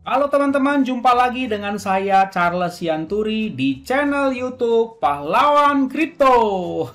Halo teman-teman, jumpa lagi dengan saya Charles Sianturi di channel YouTube Pahlawan Kripto.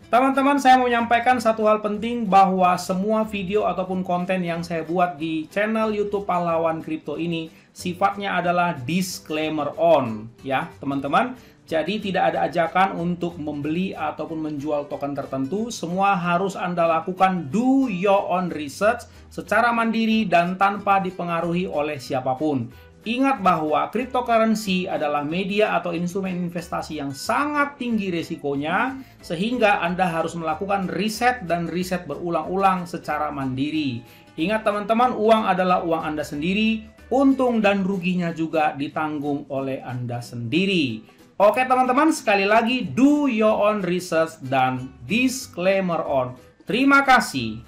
Teman-teman, saya mau menyampaikan satu hal penting bahwa semua video ataupun konten yang saya buat di channel YouTube Pahlawan Kripto ini sifatnya adalah disclaimer on, ya teman-teman. Jadi tidak ada ajakan untuk membeli ataupun menjual token tertentu. Semua harus Anda lakukan do your own research secara mandiri dan tanpa dipengaruhi oleh siapapun. Ingat bahwa cryptocurrency adalah media atau instrumen investasi yang sangat tinggi risikonya, sehingga Anda harus melakukan riset dan riset berulang-ulang secara mandiri. Ingat teman-teman, uang adalah uang Anda sendiri, untung dan ruginya juga ditanggung oleh Anda sendiri. Oke teman-teman, sekali lagi do your own research dan disclaimer on. Terima kasih.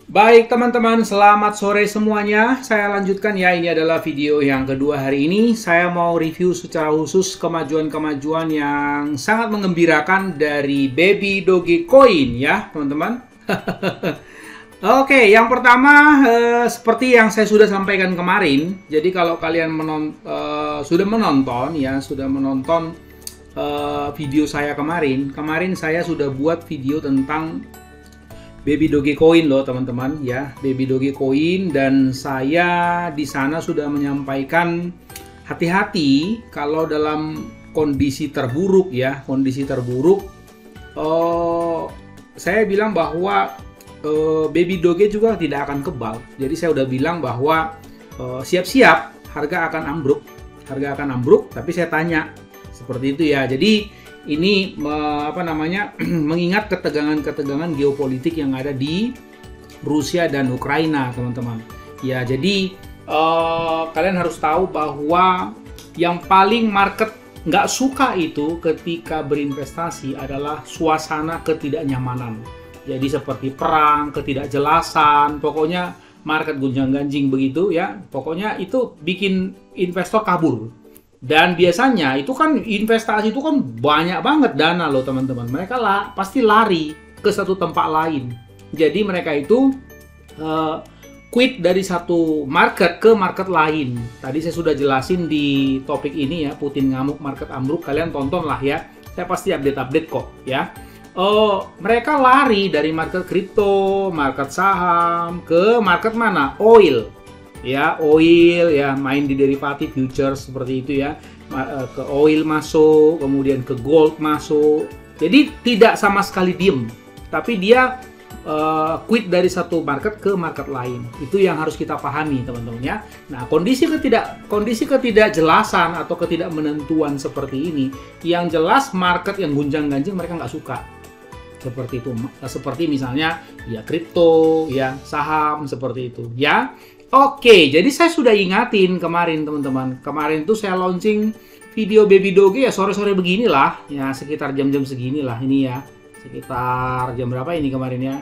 Baik teman-teman, selamat sore semuanya. Saya lanjutkan ya, ini adalah video yang kedua hari ini. Saya mau review secara khusus kemajuan-kemajuan yang sangat menggembirakan dari Baby Dogecoin ya teman-teman. Oke, yang pertama seperti yang saya sudah sampaikan kemarin. Jadi kalau kalian sudah menonton video saya kemarin saya sudah buat video tentang Baby Dogecoin loh teman-teman ya, Baby Dogecoin, dan saya di sana sudah menyampaikan hati-hati kalau dalam kondisi terburuk ya, saya bilang bahwa Baby Doge juga tidak akan kebal. Jadi saya udah bilang bahwa siap-siap harga akan ambruk, tapi saya tanya seperti itu ya. Jadi ini mengingat ketegangan geopolitik yang ada di Rusia dan Ukraina, teman-teman. Ya, jadi kalian harus tahu bahwa yang paling market nggak suka itu ketika berinvestasi adalah suasana ketidaknyamanan. Jadi seperti perang, ketidakjelasan, pokoknya market gonjang-ganjing begitu ya. Pokoknya itu bikin investor kabur. Dan biasanya itu kan investasi itu kan banyak banget dana loh teman-teman. Mereka pasti lari ke satu tempat lain. Jadi mereka itu quit dari satu market ke market lain. Tadi saya sudah jelasin di topik ini ya, Putin ngamuk market ambruk. Kalian tontonlah ya. Saya pasti update kok ya. Mereka lari dari market kripto, market saham, ke market mana? Oil. Ya, oil ya, main di derivatif futures seperti itu ya. Ke oil masuk, kemudian ke gold masuk. Jadi tidak sama sekali diem, tapi dia quit dari satu market ke market lain. Itu yang harus kita pahami teman-teman ya. Nah, kondisi ketidakjelasan atau ketidakmenentuan seperti ini, yang jelas market yang gunjang-ganjing mereka nggak suka. Seperti itu, seperti misalnya ya kripto, ya saham, seperti itu ya. Oke, jadi saya sudah ingatin kemarin teman-teman. Kemarin itu saya launching video Baby Doge ya sore-sore beginilah, ya sekitar jam-jam seginilah ini ya. Sekitar jam berapa ini kemarin ya?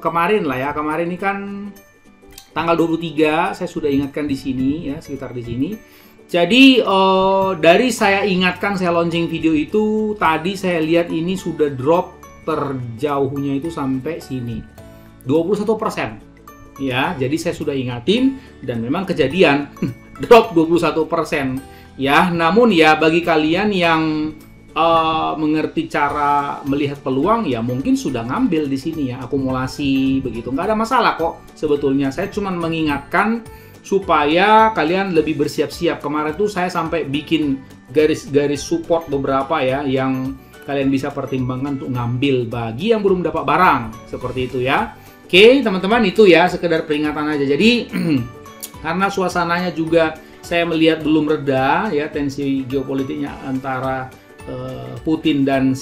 Kemarin ini kan tanggal 23, saya sudah ingatkan di sini ya, sekitar di sini. Jadi dari saya ingatkan, saya launching video itu, tadi saya lihat ini sudah drop terjauhnya itu sampai sini 21%. Ya, jadi saya sudah ingatin dan memang kejadian drop 21%. Ya, namun ya bagi kalian yang mengerti cara melihat peluang ya mungkin sudah ngambil di sini ya, akumulasi begitu. Nggak ada masalah kok sebetulnya. Saya cuma mengingatkan supaya kalian lebih bersiap-siap. Kemarin tuh saya sampai bikin garis-garis support beberapa ya, yang kalian bisa pertimbangkan untuk ngambil bagi yang belum dapat barang. Seperti itu ya. Oke teman-teman, itu ya sekedar peringatan aja. Jadi karena suasananya juga saya melihat belum reda ya, tensi geopolitiknya antara Putin dan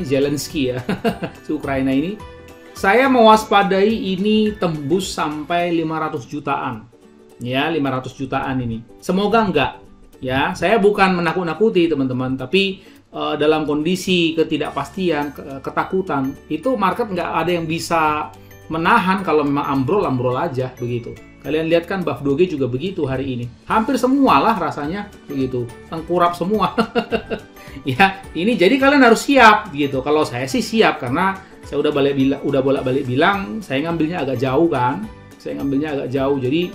Zelensky ya, si Ukraina ini. Saya mewaspadai ini tembus sampai 500 jutaan. Ya, 500 jutaan ini. Semoga enggak. Ya, saya bukan menakut-nakuti teman-teman, tapi dalam kondisi ketidakpastian, ketakutan, itu market nggak ada yang bisa menahan. Kalau memang ambrol aja begitu. Kalian lihat kan Buff Doge juga begitu hari ini. Hampir semualah rasanya begitu. Tengkurap semua. Ya, ini jadi kalian harus siap gitu. Kalau saya sih siap karena saya udah bolak-balik bilang saya ngambilnya agak jauh kan. Saya ngambilnya agak jauh, jadi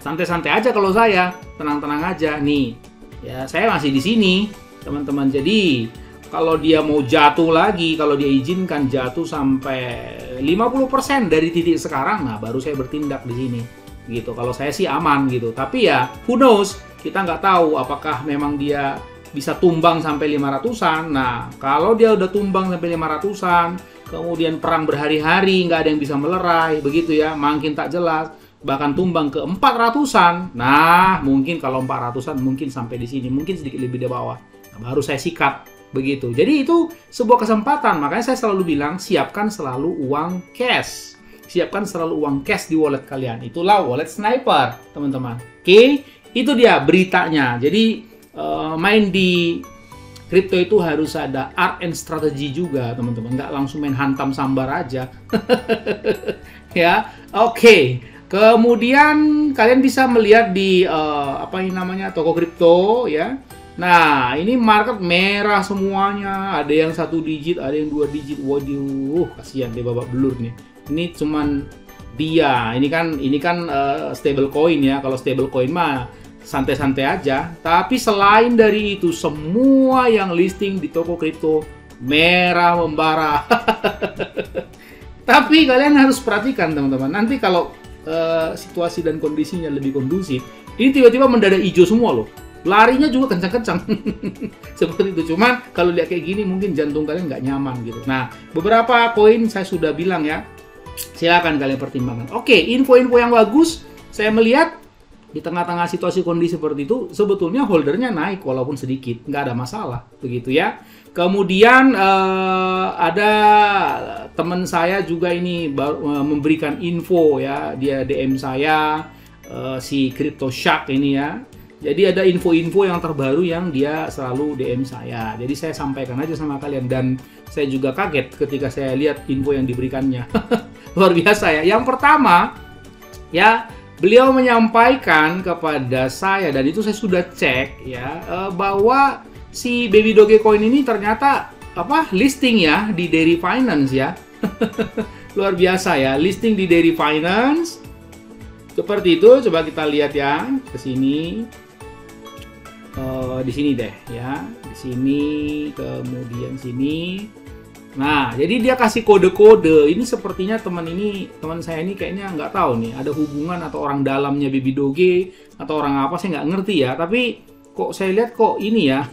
santai-santai aja kalau saya, tenang-tenang aja nih. Ya, saya masih di sini, teman-teman. Jadi, kalau dia mau jatuh lagi, kalau dia izinkan jatuh sampai 50% dari titik sekarang, nah baru saya bertindak di sini. Gitu. Kalau saya sih aman gitu. Tapi ya, who knows? Kita nggak tahu apakah memang dia bisa tumbang sampai 500-an. Nah, kalau dia udah tumbang sampai 500-an, kemudian perang berhari-hari, nggak ada yang bisa melerai, begitu ya, makin tak jelas, bahkan tumbang ke 400-an. Nah, mungkin kalau 400-an mungkin sampai di sini, mungkin sedikit lebih di bawah. Nah, baru saya sikat, begitu. Jadi itu sebuah kesempatan, makanya saya selalu bilang, siapkan selalu uang cash. Siapkan selalu uang cash di wallet kalian. Itulah wallet sniper, teman-teman. Oke, itu dia beritanya. Jadi, main di kripto itu harus ada art and strategy juga, teman-teman. Nggak langsung main hantam sambar aja. Ya, oke. Kemudian kalian bisa melihat di apa ini namanya, toko kripto ya. Nah, ini market merah semuanya. Ada yang 1 digit, ada yang 2 digit. Waduh, kasihan deh babak belur nih. Ini cuman dia. Ini kan stable coin ya. Kalau stable coin mah santai-santai aja. Tapi selain dari itu, semua yang listing di toko kripto merah membara. Tapi kalian harus perhatikan, teman-teman. Nanti kalau situasi dan kondisinya lebih kondusif, ini tiba-tiba mendadak hijau semua loh. Larinya juga kencang-kencang. Seperti itu. Cuman kalau lihat kayak gini, mungkin jantung kalian nggak nyaman gitu. Nah, beberapa koin saya sudah bilang ya. Silakan kalian pertimbangkan. Oke, info-info yang bagus. Saya melihat di tengah-tengah situasi kondisi seperti itu, sebetulnya holdernya naik walaupun sedikit, nggak ada masalah, begitu ya. Kemudian ada teman saya juga ini memberikan info ya, dia DM saya, si Crypto Shark ini ya. Jadi ada info-info yang terbaru yang dia selalu DM saya. Jadi saya sampaikan aja sama kalian, dan saya juga kaget ketika saya lihat info yang diberikannya. Luar biasa ya. Yang pertama ya, beliau menyampaikan kepada saya, dan itu saya sudah cek ya, bahwa si Baby Dogecoin ini ternyata listing ya di Dairy Finance ya. Luar biasa ya, listing di Dairy Finance. Seperti itu, coba kita lihat ya ke sini. Di sini deh ya, di sini, kemudian sini. Nah, jadi dia kasih kode-kode. Ini sepertinya teman saya ini kayaknya nggak tahu nih, ada hubungan atau orang dalamnya Baby Doge atau orang apa, saya nggak ngerti ya. Tapi kok saya lihat kok ini ya.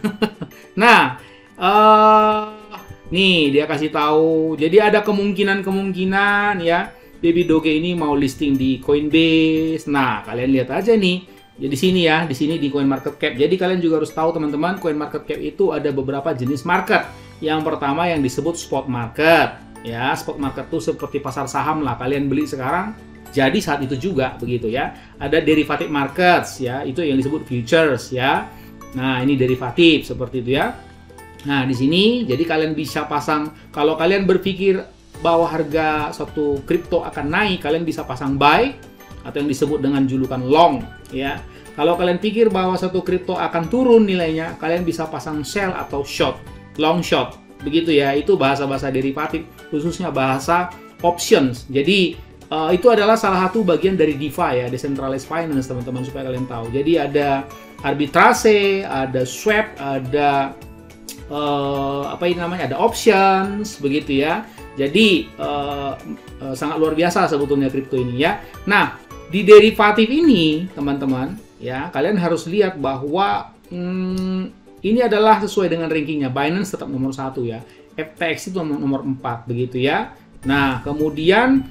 Nah, nih dia kasih tahu. Jadi ada kemungkinan ya, Baby Doge ini mau listing di Coinbase. Nah, kalian lihat aja nih. Jadi di sini ya, di sini di CoinMarketCap. Jadi kalian juga harus tahu, teman-teman, CoinMarketCap itu ada beberapa jenis market. Yang pertama yang disebut spot market. Ya, spot market itu seperti pasar saham lah. Kalian beli sekarang, jadi saat itu juga begitu ya. Ada derivative markets ya, itu yang disebut futures ya. Nah, ini derivatif seperti itu ya. Nah, di sini jadi kalian bisa pasang, kalau kalian berpikir bahwa harga suatu kripto akan naik, kalian bisa pasang buy atau yang disebut dengan julukan long ya. Kalau kalian pikir bahwa suatu kripto akan turun nilainya, kalian bisa pasang sell atau short, long short, begitu ya. Itu bahasa-bahasa derivatif, khususnya bahasa options. Jadi itu adalah salah satu bagian dari DeFi ya, decentralized finance, teman-teman, supaya kalian tahu. Jadi ada arbitrase, ada swap, ada ada options, begitu ya. Jadi sangat luar biasa sebetulnya kripto ini ya. Nah, di derivatif ini, teman-teman, ya, kalian harus lihat bahwa ini adalah sesuai dengan rankingnya. Binance tetap nomor 1 ya. FTX itu nomor 4, begitu ya. Nah, kemudian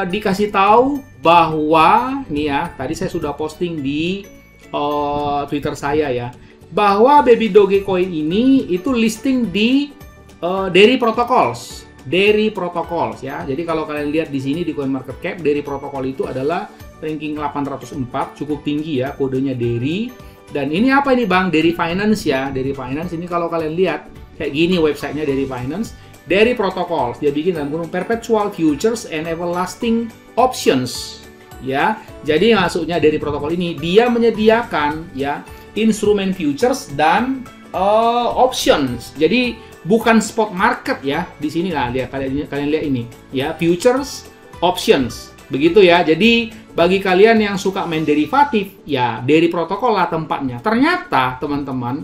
dikasih tahu bahwa, nih ya, tadi saya sudah posting di Twitter saya ya, bahwa Baby Dogecoin ini itu listing di Dairy Protocols. Dairy Protocols ya. Jadi kalau kalian lihat di sini di CoinMarketCap, Dairy Protocol itu adalah ranking 804, cukup tinggi ya, kodenya Dairy. Dan ini apa ini Bang? Dairy Finance ya. Dairy Finance ini kalau kalian lihat kayak gini websitenya Dairy Finance. Dairy Protocols, dia bikin dalam kurung Perpetual Futures and Everlasting Options ya. Jadi maksudnya Dairy Protocol ini dia menyediakan ya instrumen futures dan options. Jadi bukan spot market ya. Di sini lah lihat, kalian lihat ini ya, futures, options. Begitu ya. Jadi bagi kalian yang suka main derivatif, ya Deri Protokol lah tempatnya. Ternyata teman-teman,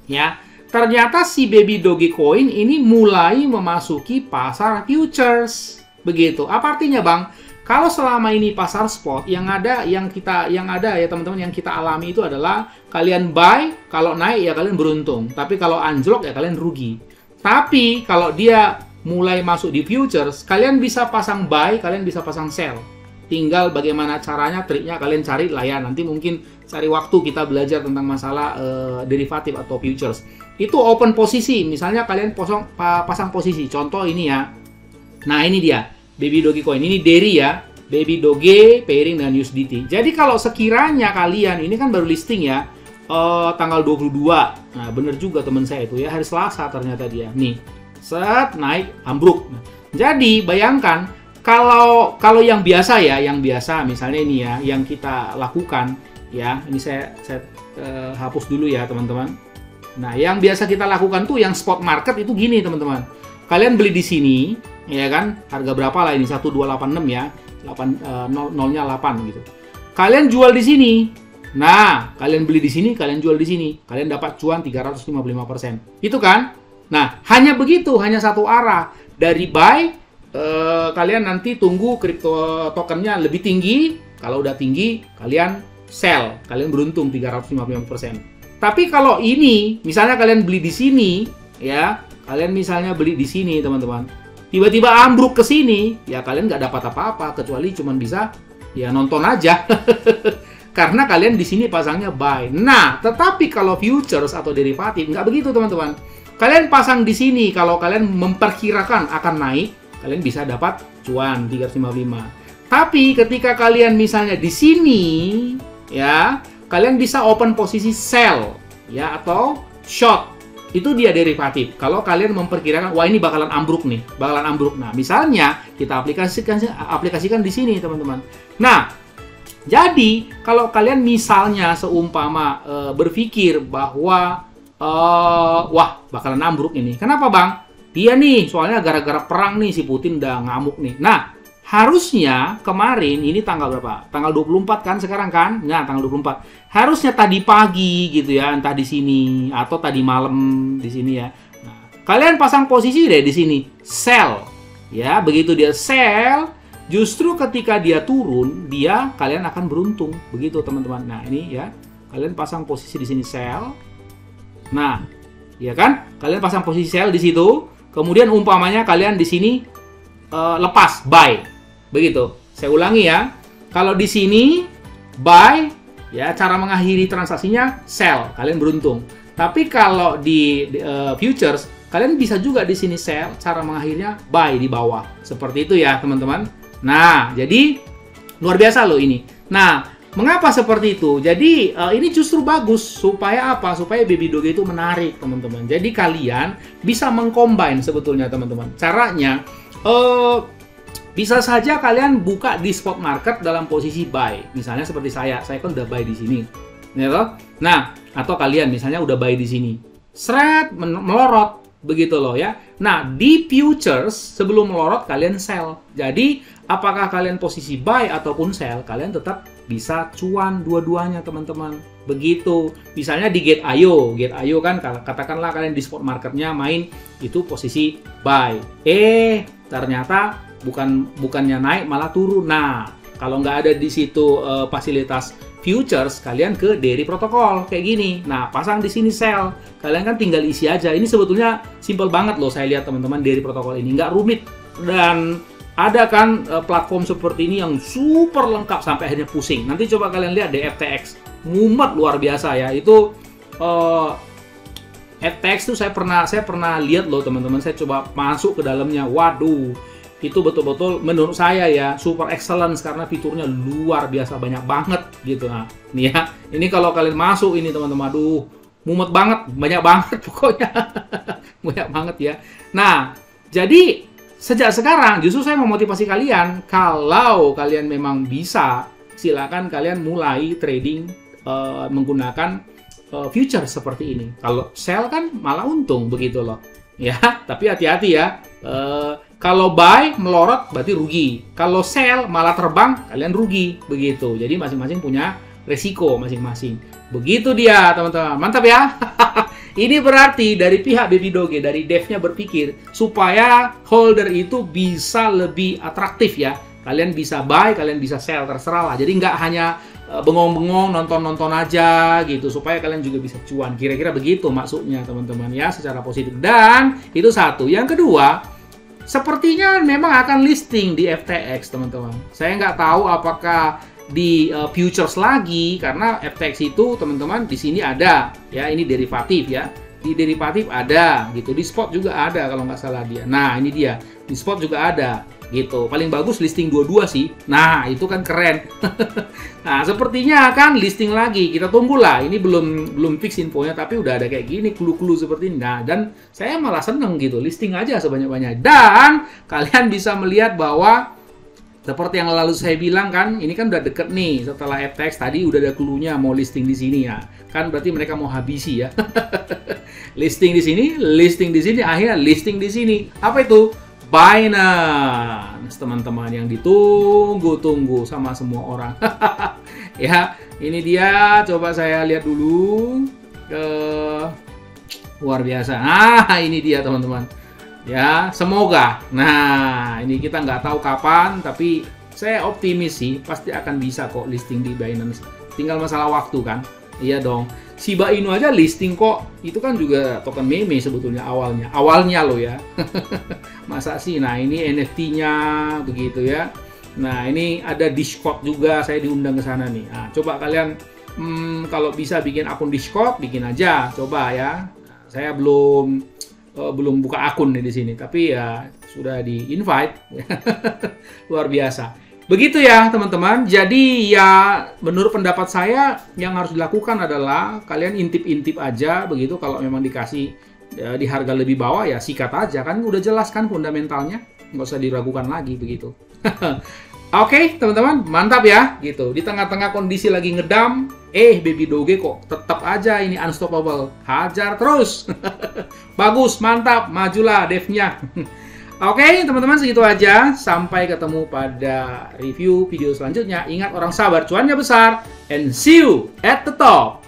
ya, ternyata si Baby Dogecoin ini mulai memasuki pasar futures. Begitu. Apa artinya, Bang? Kalau selama ini pasar spot yang ada ya teman-teman, yang kita alami itu adalah kalian buy, kalau naik ya kalian beruntung, tapi kalau anjlok ya kalian rugi. Tapi kalau dia mulai masuk di futures, kalian bisa pasang buy, kalian bisa pasang sell. Tinggal bagaimana caranya, triknya kalian cari lah ya. Nanti mungkin cari waktu kita belajar tentang masalah derivatif atau futures. Itu open posisi, misalnya kalian pasang posisi. Contoh ini ya. Nah ini dia, Baby Dogecoin. Ini Deri ya, Baby Doge pairing dengan USDT. Jadi kalau sekiranya kalian, ini kan baru listing ya, tanggal 22. Nah bener juga teman saya itu ya, hari Selasa ternyata dia. Nih. Set, naik, ambruk. Jadi bayangkan kalau yang biasa ya, misalnya ini ya, yang kita lakukan ya, ini saya hapus dulu ya teman-teman. Nah, yang biasa kita lakukan tuh yang spot market itu gini teman-teman. Kalian beli di sini, ya kan? Harga berapa lah ini? 1286 ya, 0-nya 8 gitu. Kalian jual di sini. Nah, kalian beli di sini, kalian jual di sini, kalian dapat cuan 355%. Itu kan? Nah, hanya begitu, hanya satu arah. Dari buy, kalian nanti tunggu kripto tokennya lebih tinggi. Kalau udah tinggi, kalian sell. Kalian beruntung 355%. Tapi kalau ini, misalnya kalian beli di sini, ya, kalian misalnya beli di sini, teman-teman. Tiba-tiba ambruk ke sini, ya kalian nggak dapat apa-apa, kecuali cuma bisa, ya nonton aja. Karena kalian di sini pasangnya buy. Nah, tetapi kalau futures atau derivatif, nggak begitu, teman-teman. Kalian pasang di sini, kalau kalian memperkirakan akan naik, kalian bisa dapat cuan 355. Tapi ketika kalian misalnya di sini, ya, kalian bisa open posisi sell, ya, atau short. Itu dia derivatif. Kalau kalian memperkirakan, wah ini bakalan ambruk nih, bakalan ambruk. Nah, misalnya kita aplikasikan di sini, teman-teman. Nah, jadi kalau kalian misalnya seumpama berpikir bahwa wah, bakalan ambruk ini. Kenapa, Bang? Dia nih, soalnya gara-gara perang nih, si Putin udah ngamuk nih. Nah, harusnya kemarin, ini tanggal berapa? Tanggal 24 kan sekarang kan? Nah, tanggal 24. Harusnya tadi pagi gitu ya, entah di sini, atau tadi malam di sini ya. Nah, kalian pasang posisi deh di sini. Sell. Ya, begitu dia sell, justru ketika dia turun, kalian akan beruntung. Begitu, teman-teman. Nah, ini ya, kalian pasang posisi di sini sell. Nah, ya kan? Kalian pasang posisi sell di situ. Kemudian umpamanya kalian di sini lepas buy. Begitu. Saya ulangi ya. Kalau di sini buy, ya cara mengakhiri transaksinya sell. Kalian beruntung. Tapi kalau di futures, kalian bisa juga di sini sell. Cara mengakhirnya buy di bawah. Seperti itu ya, teman-teman. Nah, jadi luar biasa loh ini. Nah, mengapa seperti itu? Jadi ini justru bagus supaya apa? Supaya Baby Doge itu menarik, teman-teman. Jadi kalian bisa mengcombine sebetulnya, teman-teman. Caranya bisa saja kalian buka di spot market dalam posisi buy. Misalnya seperti saya kan udah buy di sini. Ya toh? Nah, atau kalian misalnya udah buy di sini. Seret melorot begitu loh ya. Nah, di futures sebelum melorot kalian sell. Jadi, apakah kalian posisi buy ataupun sell, kalian tetap bisa cuan dua-duanya, teman-teman. Begitu. Misalnya di Gate.io kan katakanlah kalian di spot marketnya main itu posisi buy. Ternyata bukannya naik malah turun. Nah, kalau nggak ada di situ fasilitas futures, kalian ke Deri Protokol kayak gini. Nah, pasang di sini sell. Kalian kan tinggal isi aja. Ini sebetulnya simple banget loh, saya lihat teman-teman, Deri Protokol ini nggak rumit. Dan ada kan platform seperti ini yang super lengkap sampai akhirnya pusing. Nanti coba kalian lihat di FTX, mumet luar biasa ya. Itu FTX tuh saya pernah lihat loh teman-teman. Saya coba masuk ke dalamnya. Waduh, itu betul-betul menurut saya ya super excellent karena fiturnya luar biasa banyak banget gitu. Nah, nih ya. Ini kalau kalian masuk ini teman-teman, aduh, mumet banget, banyak banget pokoknya. Banyak banget ya. Nah, jadi sejak sekarang justru saya memotivasi kalian, kalau kalian memang bisa, silakan kalian mulai trading menggunakan future seperti ini. Kalau sell kan malah untung begitu loh. Ya, tapi hati-hati ya. Kalau buy melorot berarti rugi. Kalau sell malah terbang, kalian rugi. Begitu. Jadi masing-masing punya resiko masing-masing. Begitu dia, teman-teman. Mantap ya. Ini berarti dari pihak Baby Doge, dari devnya berpikir supaya holder itu bisa lebih atraktif ya. Kalian bisa buy, kalian bisa sell, terserah lah. Jadi nggak hanya bengong-bengong, nonton-nonton aja gitu. Supaya kalian juga bisa cuan. Kira-kira begitu maksudnya, teman-teman ya, secara positif. Dan itu satu. Yang kedua, sepertinya memang akan listing di FTX, teman-teman. Saya nggak tahu apakah di futures lagi, karena FTX itu, teman-teman, di sini ada. Ya, ini derivatif ya. Di derivatif ada, gitu. Di spot juga ada, kalau nggak salah dia. Nah, ini dia. Di spot juga ada, gitu. Paling bagus listing dua-dua sih. Nah, itu kan keren. Nah, sepertinya akan listing lagi. Kita tunggulah. Ini belum fix infonya, tapi udah ada kayak gini, clue-clue seperti ini. Nah, dan saya malah seneng gitu. Listing aja sebanyak-banyak. Dan kalian bisa melihat bahwa seperti yang lalu saya bilang kan, ini kan udah deket nih. Setelah FTX tadi udah ada clue-nya mau listing di sini ya. Kan berarti mereka mau habisi ya. Listing di sini, listing di sini, akhirnya listing di sini. Apa itu? Binance, teman-teman, yang ditunggu-tunggu sama semua orang. Ya, ini dia. Coba saya lihat dulu. Luar biasa. Ah, ini dia, teman-teman. Ya, semoga. Nah, ini kita nggak tahu kapan, tapi saya optimis sih. Pasti akan bisa kok listing di Binance. Tinggal masalah waktu kan. Iya dong. Shiba Inu aja listing kok. Itu kan juga token meme sebetulnya awalnya. Awalnya loh ya. Masa sih? Nah, ini NFT-nya begitu ya. Nah, ini ada Discord juga. Saya diundang ke sana nih. Nah, coba kalian kalau bisa bikin akun Discord, bikin aja. Coba ya. Saya belum buka akun nih di sini, tapi ya sudah di-invite. Luar biasa. Begitu ya, teman-teman. Jadi ya menurut pendapat saya yang harus dilakukan adalah kalian intip-intip aja begitu. Kalau memang dikasih di harga lebih bawah ya sikat aja, kan udah jelas kan fundamentalnya, nggak usah diragukan lagi begitu. Oke, teman-teman, mantap ya gitu. Di tengah-tengah kondisi lagi ngedam, Baby Doge kok tetap aja ini unstoppable. Hajar terus. Bagus, mantap, majulah devnya. Oke, teman-teman, segitu aja. Sampai ketemu pada review video selanjutnya. Ingat, orang sabar cuannya besar, and see you at the top.